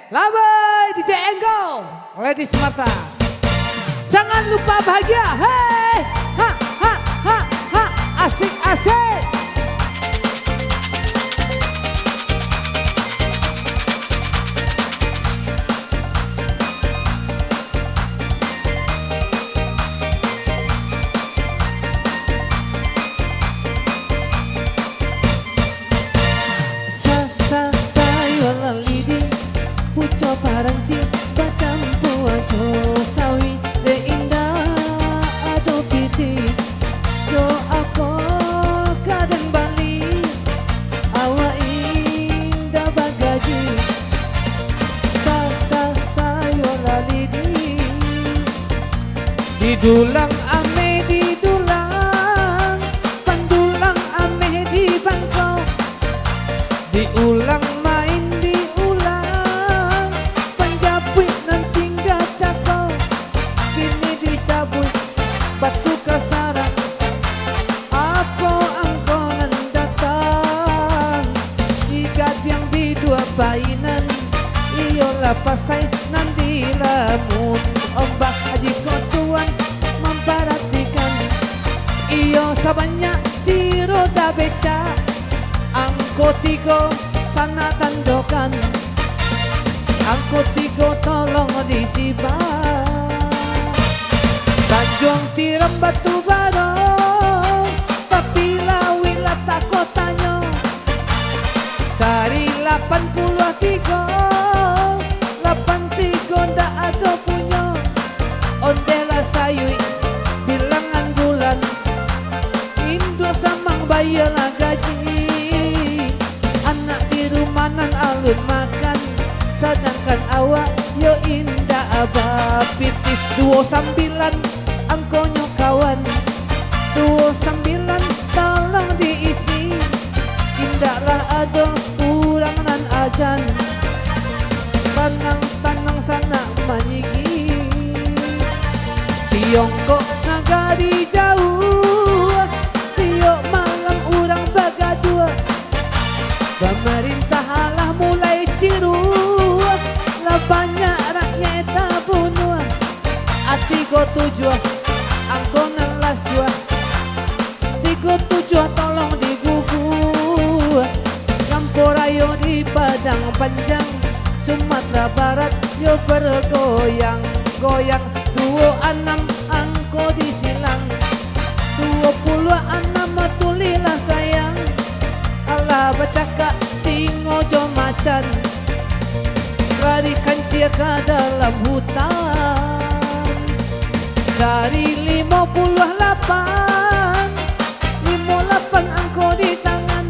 Labai DJ Enggo, Ladies Mata. Jangan lupa bahagia, hei, ha, ha, ha, ha, asik, asik. Pucuk paranci bacampu ajo sawi de indah ado piti jo ako kadang bali awa indah bagaji sayo lalidi Didulang ame didulang, pandulang ame di bangkok, diulang main diulang, panjapit nanti gak cakau, kini dicabut batu kasaran. Apa angkonan datang, ikat yang di dua painan, iyolah pasai nanti lamun ombak haji kotuan memperhatikan. Iyo sabanya si roda beca, angkot tigo sana tandokan, angkot tigo tolong disibak. Tanjung tiram batu barong, tapi lawilah tak kotanya. Cari 83 ndak ada punya. Ondela sayui bilangan bulan, Indo samang bayar gaji. Anak di rumahan alun makan, sedangkan awak yo indah abah pitih. 29 angkonyo kawan, 29 tolong diisi. Indahlah ada kurang nan ajan, tanang sana manyigi. Tiongkok nagari jauh, tiok malam urang bagadua. Pemerintah halah mulai ciru, lah banyak rakyat tak bunuh. Ati go tujuh, angkonan laswa, 37 tolong digugur. Lamporayo di Padang Panjang, Sumatera Barat yo bergoyang-goyang. 26 angko disilang, 26 tulilah sayang. Allah bacaka singojo macan, larikan sia ke dalam hutan. Dari 58 angko di tangan,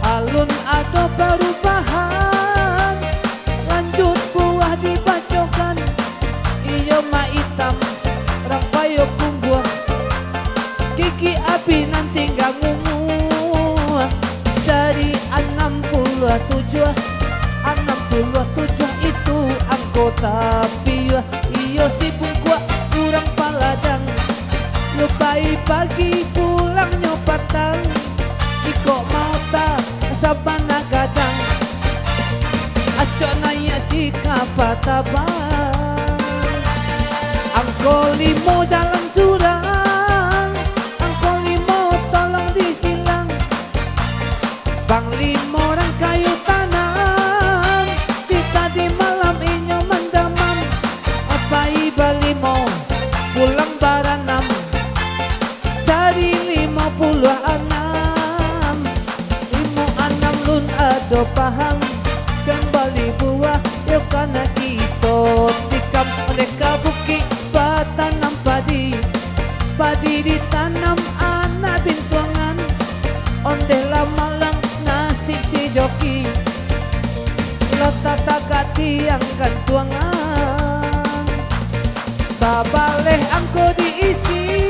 alun ada perubahan, lanjut buah dibacokan. Iyo ma hitam, rampayo kumbuah, gigi api nanti gak ngungu. Dari 67 itu angko tapi iyo sibuk gua kurang paladang. Lupai pagi pulang nyopatang, iko mau tak sabana gadang. Acok naya si kapatabang, angko 5 jalan surang, angko 5 tolong disilang. Bang 5 orang kayu tanam, kita di malam inyo mendamam. Apa iba 5 pulang baranam, cari 56 lun ado paham. Kembali buah yo karena kita tikam mereka buki batanam padi. Padi ditanam anak bintuangan, ondela malang nasib si joki. Lota takati angkat tuangan, sabaleh angko diisi,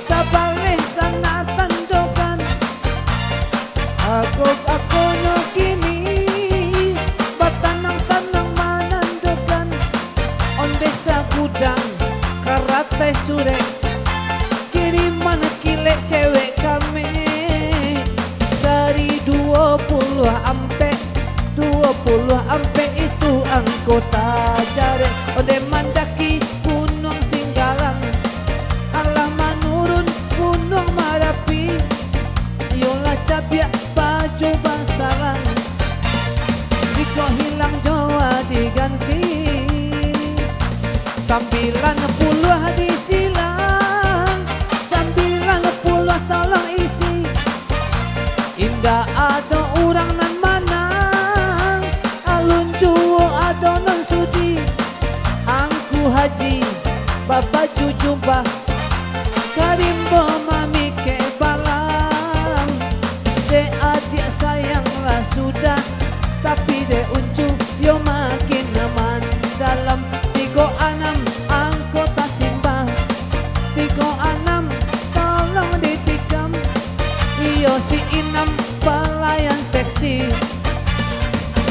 sabaleh sana tandokan. Aku no kini batanang-tanang manandokan. Onde sa gudang karate sure, kiriman kilek cewek kami. Dari 20 ampe 20 ampe itu anggota jare ode mandaki gunung Singgalang alah manurun gunung Marapi yola cabia baju basalang jika hilang Jawa diganti 90 disilang 90 tolong isi indah ada orang nan manang alun juwo ada nan sudi angku haji bapak jujumpa karimbo mami ke balang de adik sayanglah sudah tapi de uncu yo makin aman dalam 36 anggota simbah 36 tolong ditikam iyo si Inam pelayan seksi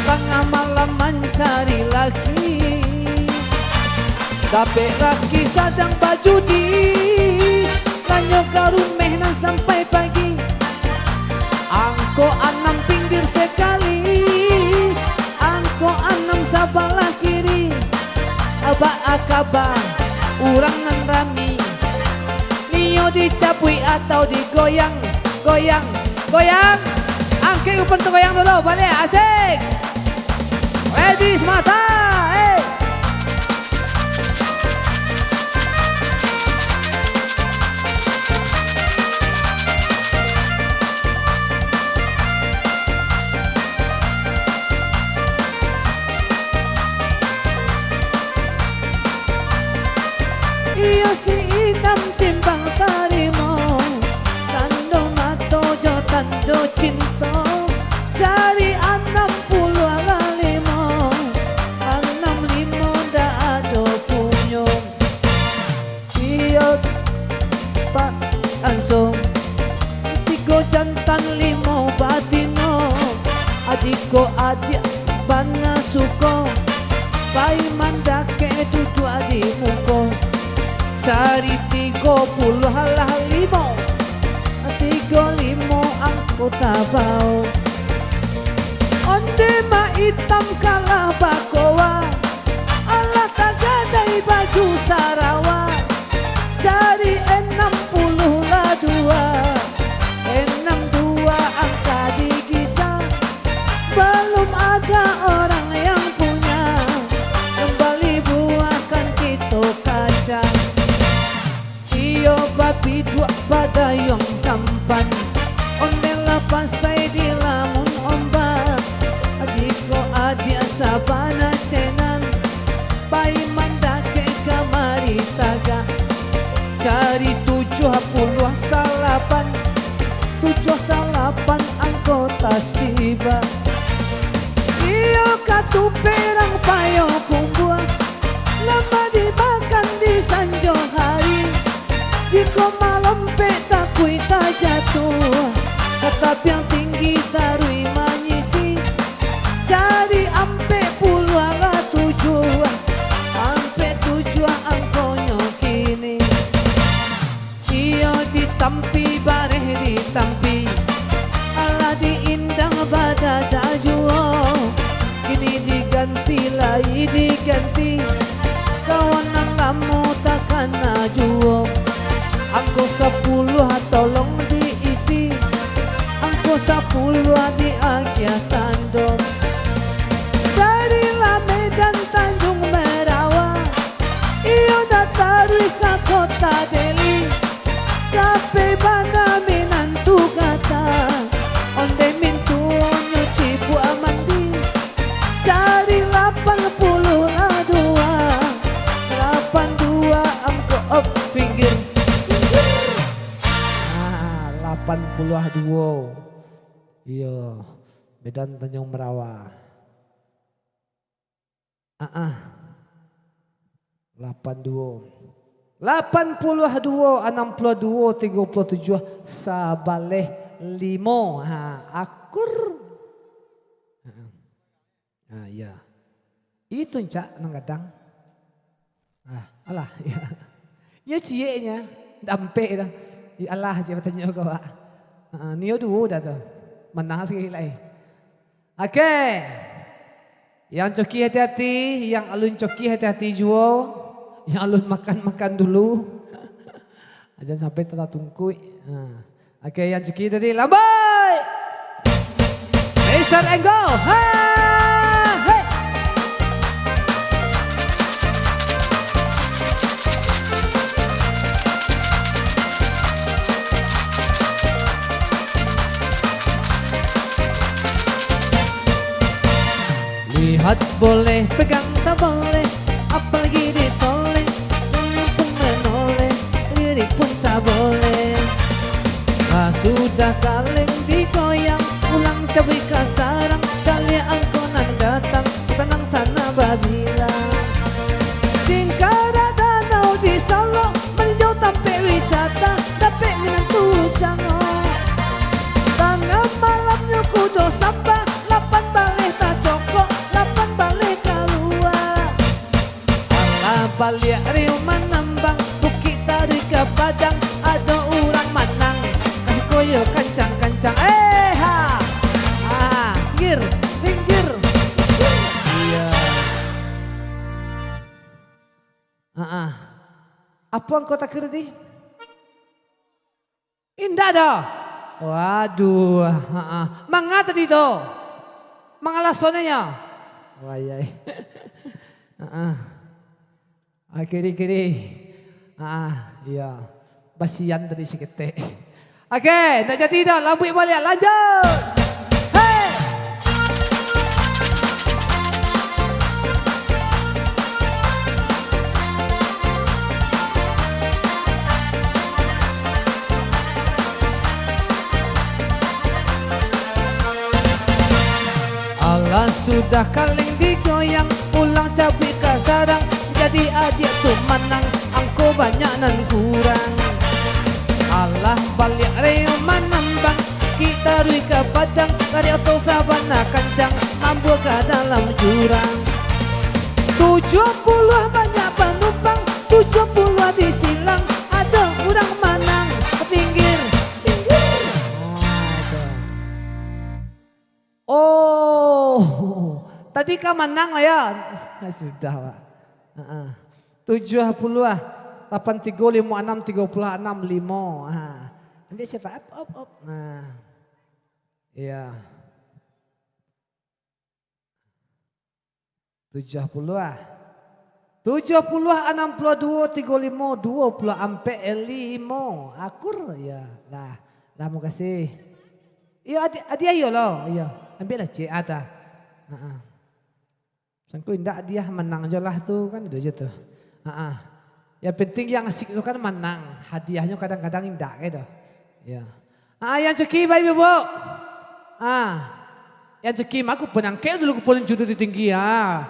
tengah malam mencari lagi tapi laki sedang bajudi kanyo karumeh nang sampai pagi angko 6 pinggir sekali angko 6 sabalah kiri aba akaba urang nan rami nio dicapui atau digoyang goyang goyang angke upen tuh goyang dulu balik asik ladies mata hey. Iyo si Inam timbang tarimo tando mato jo tando cinta cari 60 limo 65 dah ada punyo iyo pak ansong tigo jantan limo batino adiko adik bana suko pai mandake dudu adimuko Sari 30 halah 5 35 anggota bau onde ma hitam kalah bakowa Allah tagadai baju Sarawa cari 60 lah 62 angka digisa belum ada orang yang punya kembali buahkan kita kaca iyo babi dua badayong sampan ondela pasai di lamun ombak adiko adia sabana cenan pai mandake kamari taga cari 70 salapan anggota siba iyo katu perang payo kumbua lama dimakan di sanjo hari jika malam peta kuita jatuh tetap yang tinggi tarui manyisi cari ampe puluh 7 ampe 7 angkonyo kini iyo ditampi bareh ditampi ala diindang pada dajuo kini diganti lagi diganti kawan nang kamu takkan najuo angko 10 tolong diisi angko 10 di Agia Tandong dari Medan Tanjung Merawa iyo datarui ke kota Deli kape bana minantu kata onde mintu nyuci buah mandi cari 80 lah 82 angko up pinggir 82 iya Medan Tanjung Merawa 82 62 37 sabaleh 5 akur ya itu cak nang kadang alah ya ya cie-nya dampe dah ya Allah siapa tanya kau niyo dulu dah tu menang sekali lagi. Okey. Yang coki hati-hati, yang alun coki hati-hati juga. Yang alun makan-makan dulu. Jangan sampai tertungkui. Oke, yang coki tadi lambai. Racer and go. Hey. Lihat boleh, pegang tak boleh, apalagi ditoleh. Nyanyi pun menoleh, lirik pun tak boleh. Sudah kaleng digoyang, ulang cabai kasarang. Kali angkonan datang, tenang sana babila. Singkara danau di Solo, meninjau tampe wisata, tapi menentu jango. Tengah malamnya kudo samba, 8 balik tak cokok, 8 balik keluar. Alah balik riu menembang, bukit dari ke Padang, ada orang menang. Koyo kancang-kancang, ha, pinggir, iya. Apa yang kau tak kerti? Indah dah. Waduh, manga tadi tu, mangalah sonanya. Wayai, kiri, iya, basian tadi sikit. Oke, nak jadi dah, lampu balik, lanjut. Hey. Allah sudah kaleng digoyang, ulang cabai kasarang. Jadi adik tu menang, angko banyak nan kurang. Allah balik reo menambang, kita rui ke Padang, dari auto sabana kancang, ambil ke dalam jurang. 70 banyak penumpang, 70 disilang, ada orang menang ke pinggir. Oh, tadi kau menang lah ya? Sudah Pak. 70 lah. 8, 3, 5, 6, 36, 5. Ambil siapa? Up. Nah, iya. 70 lah. 70, 62, 35, 20, ampe 5. Akur ya. Lah mau kasih. Iya, adia ayo loh. Iya, ambil lah cik ada. Sangku indah dia menang aja lah tuh kan itu aja tuh. Yang penting yang asik itu kan menang. Hadiahnya kadang-kadang indah gitu. Ya. Yang cuki baik ibu. Yang cuki aku penangkel dulu ke judul di tinggi ya.